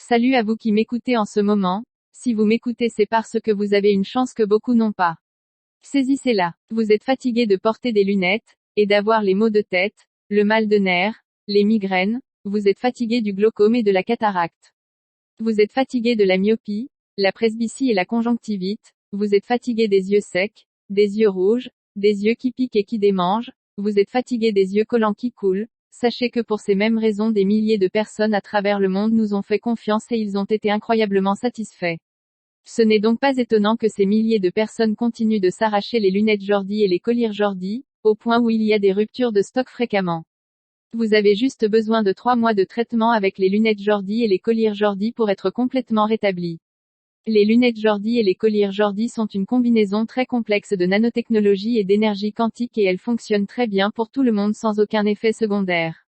Salut à vous qui m'écoutez en ce moment. Si vous m'écoutez, c'est parce que vous avez une chance que beaucoup n'ont pas. Saisissez-la. Vous êtes fatigué de porter des lunettes, et d'avoir les maux de tête, le mal de nerfs, les migraines, vous êtes fatigué du glaucome et de la cataracte. Vous êtes fatigué de la myopie, la presbytie et la conjonctivite, vous êtes fatigué des yeux secs, des yeux rouges, des yeux qui piquent et qui démangent, vous êtes fatigué des yeux collants qui coulent. Sachez que pour ces mêmes raisons des milliers de personnes à travers le monde nous ont fait confiance et ils ont été incroyablement satisfaits. Ce n'est donc pas étonnant que ces milliers de personnes continuent de s'arracher les lunettes Jordi et les collyres Jordi, au point où il y a des ruptures de stock fréquemment. Vous avez juste besoin de 3 mois de traitement avec les lunettes Jordi et les collyres Jordi pour être complètement rétabli. Les lunettes Jordi et les collyres Jordi sont une combinaison très complexe de nanotechnologie et d'énergie quantique et elles fonctionnent très bien pour tout le monde sans aucun effet secondaire.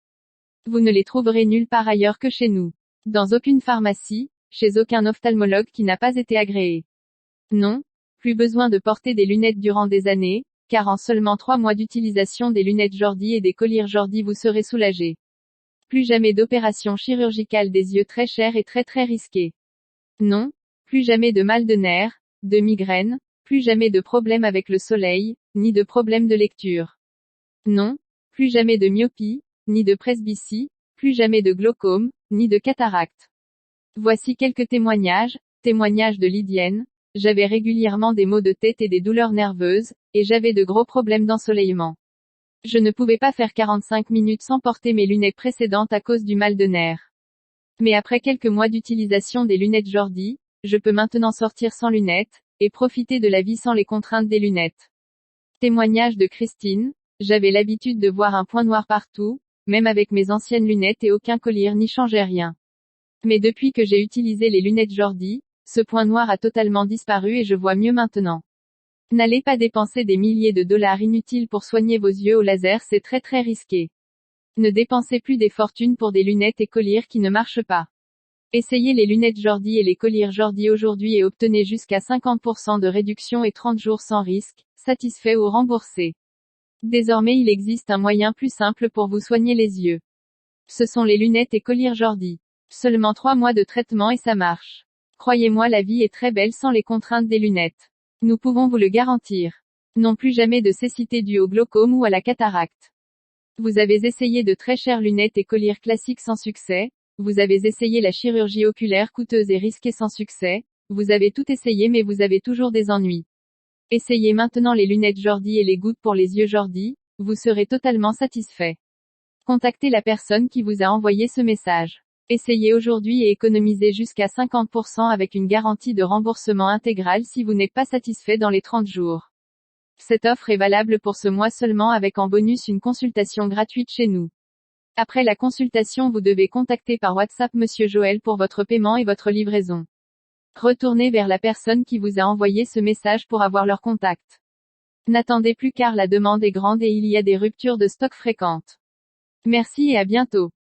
Vous ne les trouverez nulle part ailleurs que chez nous. Dans aucune pharmacie, chez aucun ophtalmologue qui n'a pas été agréé. Non, plus besoin de porter des lunettes durant des années, car en seulement 3 mois d'utilisation des lunettes Jordi et des collyres Jordi vous serez soulagé. Plus jamais d'opération chirurgicale des yeux très chères et très risquée. Non, plus jamais de mal de nerfs, de migraines, plus jamais de problèmes avec le soleil, ni de problèmes de lecture. Non, plus jamais de myopie, ni de presbytie, plus jamais de glaucome, ni de cataracte. Voici quelques témoignages de Lydienne. J'avais régulièrement des maux de tête et des douleurs nerveuses, et j'avais de gros problèmes d'ensoleillement. Je ne pouvais pas faire 45 minutes sans porter mes lunettes précédentes à cause du mal de nerfs. Mais après quelques mois d'utilisation des lunettes Jordi, je peux maintenant sortir sans lunettes, et profiter de la vie sans les contraintes des lunettes. Témoignage de Christine. J'avais l'habitude de voir un point noir partout, même avec mes anciennes lunettes et aucun collyre n'y changeait rien. Mais depuis que j'ai utilisé les lunettes Jordi, ce point noir a totalement disparu et je vois mieux maintenant. N'allez pas dépenser des milliers de dollars inutiles pour soigner vos yeux au laser, c'est très risqué. Ne dépensez plus des fortunes pour des lunettes et collyres qui ne marchent pas. Essayez les lunettes Jordi et les collyres Jordi aujourd'hui et obtenez jusqu'à 50% de réduction et 30 jours sans risque, satisfait ou remboursé. Désormais il existe un moyen plus simple pour vous soigner les yeux. Ce sont les lunettes et collyres Jordi. Seulement 3 mois de traitement et ça marche. Croyez-moi, la vie est très belle sans les contraintes des lunettes. Nous pouvons vous le garantir. Non plus jamais de cécité due au glaucome ou à la cataracte. Vous avez essayé de très chères lunettes et collyres classiques sans succès. Vous avez essayé la chirurgie oculaire coûteuse et risquée sans succès. Vous avez tout essayé mais vous avez toujours des ennuis. Essayez maintenant les lunettes Jordi et les gouttes pour les yeux Jordi. Vous serez totalement satisfait. Contactez la personne qui vous a envoyé ce message. Essayez aujourd'hui et économisez jusqu'à 50% avec une garantie de remboursement intégral si vous n'êtes pas satisfait dans les 30 jours. Cette offre est valable pour ce mois seulement avec en bonus une consultation gratuite chez nous. Après la consultation, vous devez contacter par WhatsApp Monsieur Joël pour votre paiement et votre livraison. Retournez vers la personne qui vous a envoyé ce message pour avoir leur contact. N'attendez plus car la demande est grande et il y a des ruptures de stock fréquentes. Merci et à bientôt.